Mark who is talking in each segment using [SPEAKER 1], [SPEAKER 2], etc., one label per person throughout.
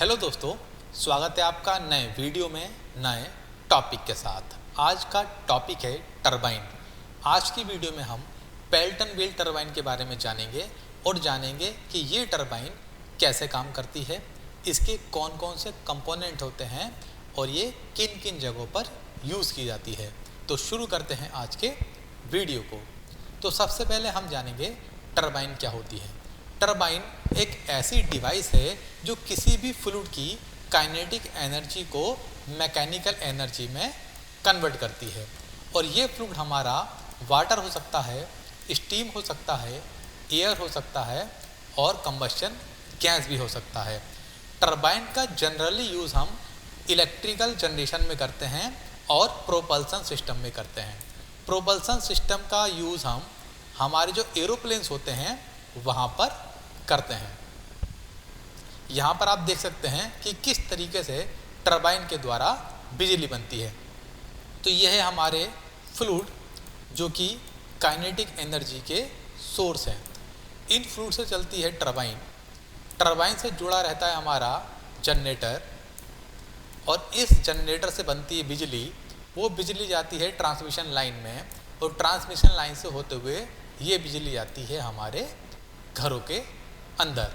[SPEAKER 1] Hello दोस्तों, स्वागत है आपका नए वीडियो में नए टॉपिक के साथ। आज का टॉपिक है टरबाइन। आज की वीडियो में हम पेल्टन व्हील टरबाइन के बारे में जानेंगे और जानेंगे कि ये टरबाइन कैसे काम करती है, इसके कौन कौन से कंपोनेंट होते हैं और ये किन किन जगहों पर यूज़ की जाती है। तो शुरू करते हैं आज के वीडियो को। तो सबसे पहले हम जानेंगे टरबाइन क्या होती है। टरबाइन एक ऐसी डिवाइस है जो किसी भी फ्लूइड की काइनेटिक एनर्जी को मैकेनिकल एनर्जी में कन्वर्ट करती है। और ये फ्लूइड हमारा वाटर हो सकता है, स्टीम हो सकता है, एयर हो सकता है और कंबस्शन गैस भी हो सकता है। टरबाइन का जनरली यूज़ हम इलेक्ट्रिकल जनरेशन में करते हैं और प्रोपल्सन सिस्टम में करते हैं। प्रोपल्सन सिस्टम का यूज़ हम हमारे जो एरोप्लेन्स होते हैं वहाँ पर करते हैं। यहाँ पर आप देख सकते हैं कि किस तरीके से टरबाइन के द्वारा बिजली बनती है। तो यह है हमारे फ्लूइड जो कि काइनेटिक एनर्जी के सोर्स हैं। इन फ्लूइड से चलती है टरबाइन। टरबाइन से जुड़ा रहता है हमारा जनरेटर और इस जनरेटर से बनती है बिजली। वो बिजली जाती है ट्रांसमिशन लाइन में और ट्रांसमिशन लाइन से होते हुए ये बिजली जाती है हमारे घरों के अंदर।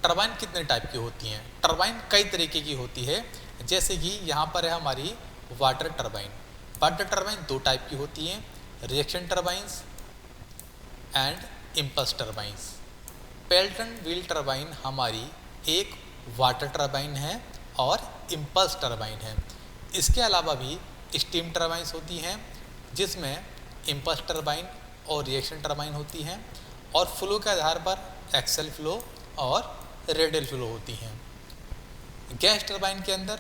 [SPEAKER 1] टरबाइन कितने टाइप की होती हैं? टरबाइन कई तरीके की होती है। जैसे कि यहाँ पर है हमारी वाटर टरबाइन। वाटर टरबाइन दो टाइप की होती हैं, reaction turbines and impulse turbines. Pelton wheel turbine हमारी एक वाटर टरबाइन है और इम्पल्स टरबाइन है। इसके अलावा भी स्टीम टरबाइंस होती हैं जिसमें इम्पल्स टरबाइन और रिएक्शन टरबाइन होती हैं और फ्लो के आधार पर एक्सेल फ्लो और रेडियल फ्लो होती हैं। गैस टरबाइन के अंदर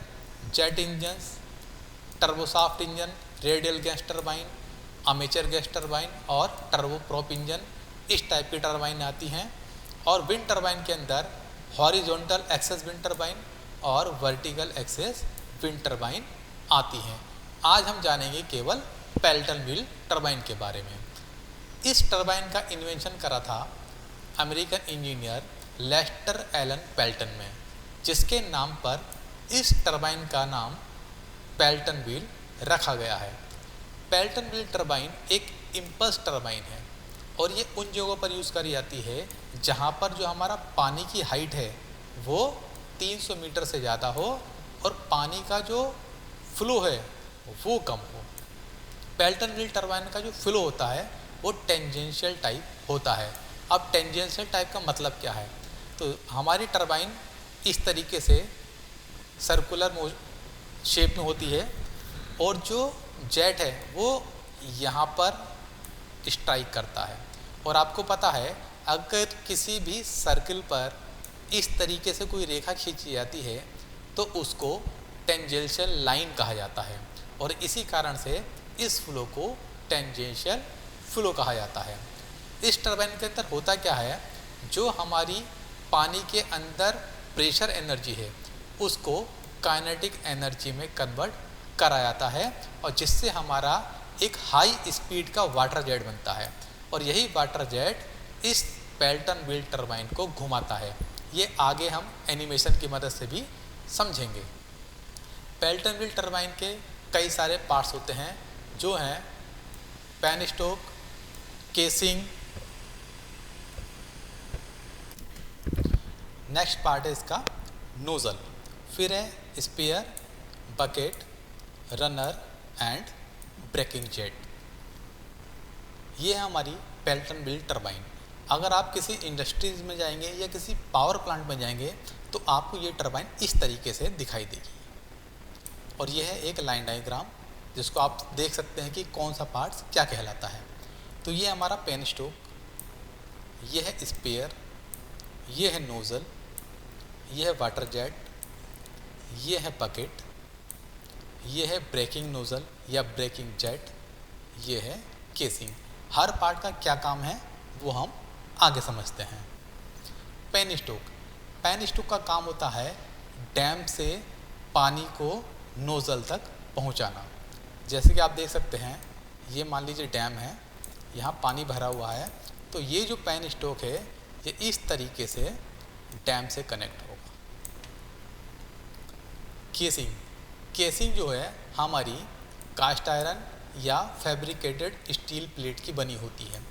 [SPEAKER 1] jet engines, turboshaft engine, radial gas turbine, amateur gas turbine और टर्बोप्रॉप इंजन, इस टाइप की टरबाइन आती हैं। और विंड टरबाइन के अंदर हॉरिजॉन्टल एक्सेस विंड टरबाइन और वर्टिकल एक्सेस विंड टरबाइन आती हैं। आज हम जानेंगे केवल पेल्टन व्हील टरबाइन के बारे में। इस टरबाइन का इन्वेंशन करा था American engineer Lester Allan Pelton में, जिसके नाम पर इस टरबाइन का नाम पेल्टन व्हील रखा गया है। पेल्टन व्हील टरबाइन एक इम्पल्स टरबाइन है और ये उन जगहों पर यूज़ करी जाती है जहाँ पर जो हमारा पानी की हाइट है वो 300 मीटर से ज़्यादा हो और पानी का जो फ्लो है वो कम हो। पेल्टन व्हील टरबाइन का जो फ्लो होता है वो टेंजेंशियल टाइप होता है। अब टेंजेंशियल टाइप का मतलब क्या है? तो हमारी टरबाइन इस तरीके से सर्कुलर शेप में होती है और जो जेट है वो यहाँ पर स्ट्राइक करता है। और आपको पता है अगर किसी भी सर्किल पर इस तरीके से कोई रेखा खींची जाती है तो उसको टेंजेंशियल लाइन कहा जाता है और इसी कारण से इस फ्लो को टेंजेंशियल फ्लो कहा जाता है। इस टरबाइन के अंदर होता क्या है, जो हमारी पानी के अंदर प्रेशर एनर्जी है उसको काइनेटिक एनर्जी में कन्वर्ट करा जाता है और जिससे हमारा एक हाई स्पीड का वाटर जेट बनता है और यही वाटर जेट इस पेल्टन व्हील टरबाइन को घुमाता है। ये आगे हम एनिमेशन की मदद से भी समझेंगे। पेल्टन व्हील टरबाइन के कई सारे पार्ट्स होते हैं जो हैं पेनस्टॉक, केसिंग, नेक्स्ट पार्ट है इसका नोज़ल, फिर है spear, bucket, runner and braking jet. ये है हमारी पेल्टन व्हील टरबाइन। अगर आप किसी इंडस्ट्रीज में जाएंगे या किसी पावर प्लांट में जाएंगे तो आपको ये टरबाइन इस तरीके से दिखाई देगी। और ये है एक लाइन डायग्राम जिसको आप देख सकते हैं कि कौन सा पार्ट्स क्या कहलाता है। तो ये हमारा पेनस्टॉक, ये है स्पेयर, ये है नोज़ल, ये है वाटर जेट, ये है बकेट, ये है ब्रेकिंग नोज़ल या ब्रेकिंग जेट, ये है केसिंग। हर पार्ट का क्या काम है वो हम आगे समझते हैं। पेनस्टॉक का काम होता है डैम से पानी को नोज़ल तक पहुंचाना। जैसे कि आप देख सकते हैं ये मान लीजिए डैम है, यहाँ पानी भरा हुआ है तो ये जो पेनस्टॉक है ये इस तरीके से डैम से कनेक्ट होगा। केसिंग। केसिंग जो है हमारी कास्ट आयरन या फैब्रिकेटेड स्टील प्लेट की बनी होती है।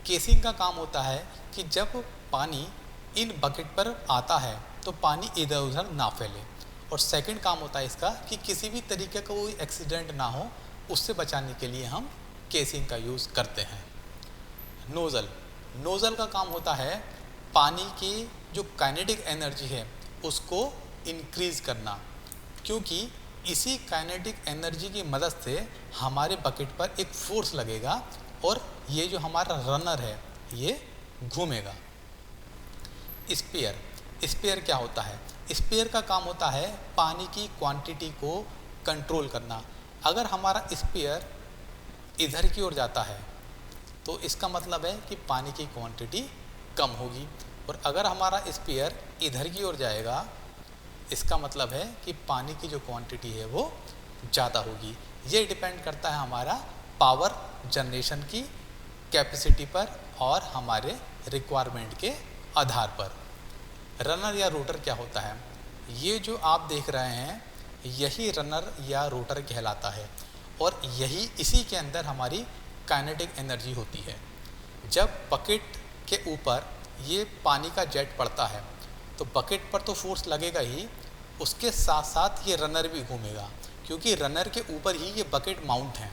[SPEAKER 1] केसिंग का काम होता है कि जब पानी इन बकेट पर आता है तो पानी इधर उधर ना फैले, और सेकंड काम होता है इसका कि किसी भी तरीके का कोई एक्सीडेंट ना हो, उससे बचाने के लिए हम केसिंग का यूज़ करते हैं। नोज़ल। नोज़ल का काम होता है पानी की जो काइनेटिक एनर्जी है उसको इंक्रीज़ करना, क्योंकि इसी काइनेटिक एनर्जी की मदद से हमारे बकेट पर एक फोर्स लगेगा और ये जो हमारा रनर है ये घूमेगा। स्पेयर। स्पेयर क्या होता है? स्पेयर का काम होता है पानी की क्वांटिटी को कंट्रोल करना। अगर हमारा स्पेयर इधर की ओर जाता है तो इसका मतलब है कि पानी की क्वांटिटी कम होगी, और अगर हमारा स्पेयर इधर की ओर जाएगा इसका मतलब है कि पानी की जो क्वांटिटी है वो ज़्यादा होगी। ये डिपेंड करता है हमारा पावर जनरेशन की कैपेसिटी पर और हमारे रिक्वायरमेंट के आधार पर। रनर या रोटर क्या होता है? ये जो आप देख रहे हैं यही रनर या रोटर कहलाता है, और यही इसी के अंदर हमारी काइनेटिक एनर्जी होती है। जब बकेट के ऊपर ये पानी का जेट पड़ता है तो बकेट पर तो फोर्स लगेगा ही, उसके साथ साथ ये रनर भी घूमेगा, क्योंकि रनर के ऊपर ही ये बकेट माउंट है,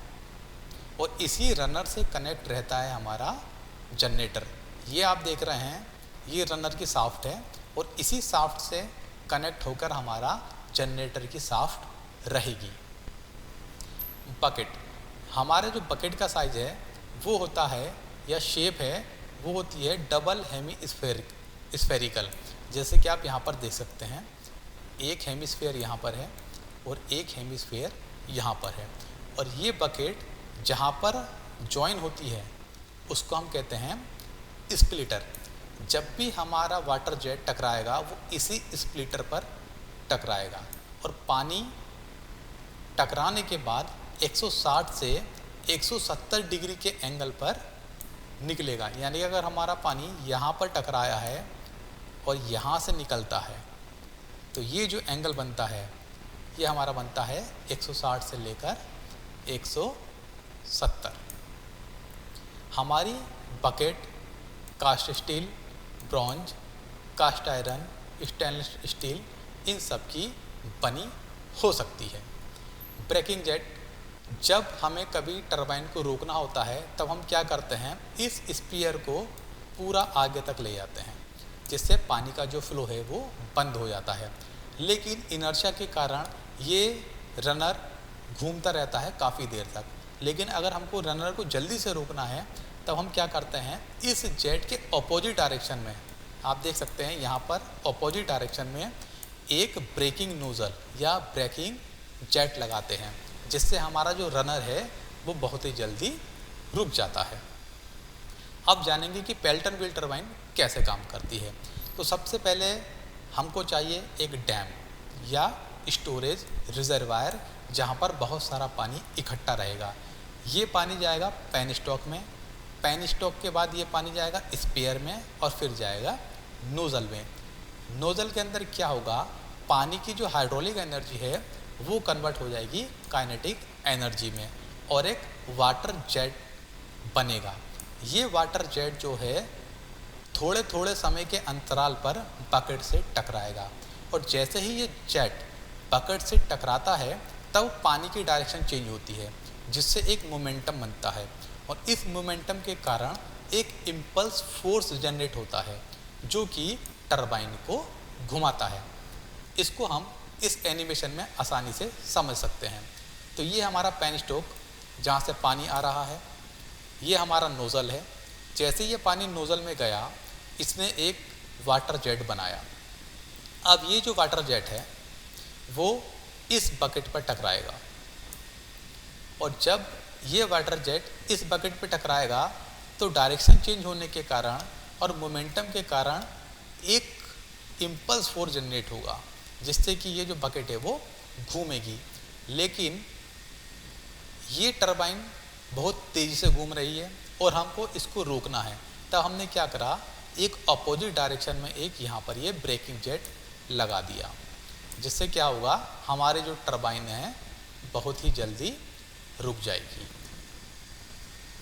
[SPEAKER 1] और इसी रनर से कनेक्ट रहता है हमारा जनरेटर। ये आप देख रहे हैं ये रनर की शाफ्ट है, और इसी शाफ्ट से कनेक्ट होकर हमारा जनरेटर की शाफ्ट रहेगी। बकेट। हमारे जो बकेट का साइज है वो होता है या शेप है वो होती है डबल हेमी स्फेरिकल। जैसे कि आप यहाँ पर देख सकते हैं एक हेमिस्फेयर यहाँ पर है और एक हेमिस्फेयर यहाँ पर है, और ये बकेट जहाँ पर जॉइन होती है उसको हम कहते हैं स्प्लिटर। जब भी हमारा वाटर जेट टकराएगा वो इसी स्प्लिटर पर टकराएगा, और पानी टकराने के बाद 160 से 170 डिग्री के एंगल पर निकलेगा। यानी कि अगर हमारा पानी यहाँ पर टकराया है और यहाँ से निकलता है तो ये जो एंगल बनता है ये हमारा बनता है 160 से लेकर 170। हमारी bucket cast steel, bronze, cast iron, stainless steel इन सब की बनी हो सकती है। Braking jet. जब हमें कभी टरबाइन को रोकना होता है तब हम क्या करते हैं, इस स्पीयर को पूरा आगे तक ले जाते हैं, जिससे पानी का जो फ्लो है वो बंद हो जाता है। लेकिन इनर्शिया के कारण ये रनर घूमता रहता है काफ़ी देर तक। लेकिन अगर हमको रनर को जल्दी से रोकना है तब हम क्या करते हैं, इस जेट के अपोजिट डायरेक्शन में, आप देख सकते हैं यहाँ पर अपोजिट डायरेक्शन में एक ब्रेकिंग नोज़ल या ब्रेकिंग जेट लगाते हैं, जिससे हमारा जो रनर है वो बहुत ही जल्दी रुक जाता है। अब जानेंगे कि पेल्टन व्हील टरबाइन कैसे काम करती है। तो सबसे पहले हमको चाहिए एक डैम या स्टोरेज रिजर्वायर जहाँ पर बहुत सारा पानी इकट्ठा रहेगा। ये पानी जाएगा पेन स्टॉक में, पेन स्टॉक के बाद ये पानी जाएगा स्पेयर में और फिर जाएगा नोज़ल में। नोज़ल के अंदर क्या होगा, पानी की जो हाइड्रोलिक एनर्जी है वो कन्वर्ट हो जाएगी काइनेटिक एनर्जी में और एक वाटर जेट बनेगा। ये वाटर जेट जो है थोड़े थोड़े समय के अंतराल पर बकेट से टकराएगा, और जैसे ही ये जेट बकेट से टकराता है तब पानी की डायरेक्शन चेंज होती है, जिससे एक मोमेंटम बनता है, और इस मोमेंटम के कारण एक इम्पल्स फोर्स जनरेट होता है जो कि टरबाइन को घुमाता है। इसको हम इस एनिमेशन में आसानी से समझ सकते हैं। तो ये हमारा पेन स्टॉक जहाँ से पानी आ रहा है, ये हमारा नोज़ल है। जैसे ये पानी नोज़ल में गया इसने एक वाटर जेट बनाया। अब ये जो वाटर जेट है वो इस बकेट पर टकराएगा, और जब ये वाटर जेट इस बकेट पर टकराएगा तो डायरेक्शन चेंज होने के कारण और मोमेंटम के कारण एक इम्पल्स फोर्स जनरेट होगा, जिससे कि ये जो बकेट है वो घूमेगी। लेकिन ये टरबाइन बहुत तेज़ी से घूम रही है और हमको इसको रोकना है, तब हमने क्या करा, एक अपोजिट डायरेक्शन में एक यहाँ पर ये ब्रेकिंग जेट लगा दिया। जिससे क्या होगा, हमारे जो टरबाइन है बहुत ही जल्दी रुक जाएगी।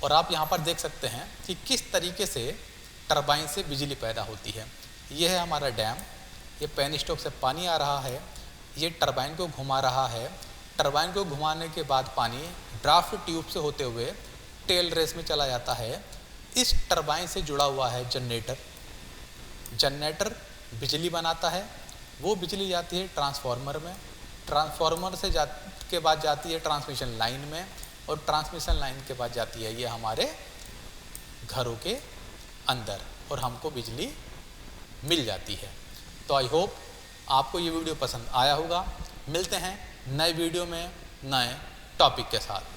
[SPEAKER 1] और आप यहाँ पर देख सकते हैं कि किस तरीके से टरबाइन से बिजली पैदा होती है। यह है हमारा डैम, ये पेन स्टॉक से पानी आ रहा है, ये टरबाइन को घुमा रहा है। टरबाइन को घुमाने के बाद पानी ड्राफ्ट ट्यूब से होते हुए टेल रेस में चला जाता है। इस टरबाइन से जुड़ा हुआ है जनरेटर। जनरेटर बिजली बनाता है, वो बिजली जाती है ट्रांसफार्मर में, ट्रांसफार्मर से के बाद जाती है ट्रांसमिशन लाइन में, और ट्रांसमिशन लाइन के बाद जाती है ये हमारे घरों के अंदर, और हमको बिजली मिल जाती है। तो आई होप आपको ये वीडियो पसंद आया होगा। मिलते हैं नए वीडियो में नए टॉपिक के साथ।